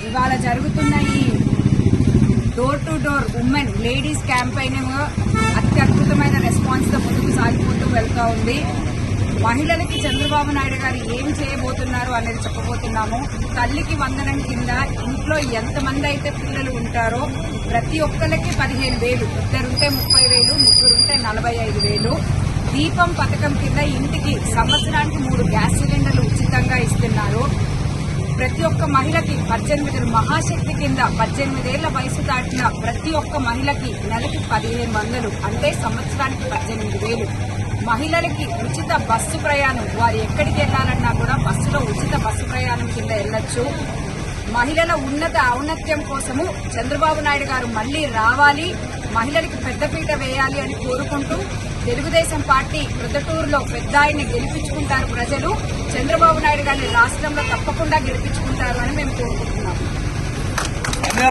ఇవాళ జరుగుతున్న ఈ door to door women ladies campaign అత్యద్భుతమైన రెస్పాన్స్ తో ముందుకు సాగిపోతూ వెళ్తా ఉంది. మహిళలకి చంద్రబాబు నాయుడు గారు ఏం చేయబోతున్నారు అనేది చెప్పబోతున్నాము. తల్లికి వందనం కింద ఇంట్లో ఎంతమంది అయితే పిల్లలు ఉంటారో ప్రతి ఒక్కరికి 15,000, ఇద్దరుంటే 30,000, ముగ్గురుంటే 45,000. దీపం పథకం కింద ఇంటికి సంవత్సరానికి 3 గ్యాస్ సిలిండర్లు ఉచితంగా ఇస్తున్నారు. ప్రతి ఒక్క మహిళకి 18 మహాశక్తి కింద 18 ఏళ్ల వయసు దాటిన ప్రతి ఒక్క మహిళకి నెలకి 1,500, అంటే సంవత్సరానికి 18,000. మహిళలకి ఉచిత బస్సు ప్రయాణం, వారు ఎక్కడికి వెళ్లాలన్నా కూడా బస్సులో ఉచిత బస్సు ప్రయాణం కింద వెళ్లొచ్చు. మహిళల ఉన్నత ఔన్నత్యం కోసము చంద్రబాబు నాయుడు గారు మళ్లీ రావాలి, మహిళలకి పెద్దపీట వేయాలి అని కోరుకుంటూ తెలుగుదేశం పార్టీ ప్రొద్దుటూరులో పెద్ద ఆయన్ని గెలిపించుకుంటారు ప్రజలు. చంద్రబాబు నాయుడు గారిని రాష్ట్రంలో తప్పకుండా గెలిపించుకుంటారు అని మేము కోరుకుంటున్నాం.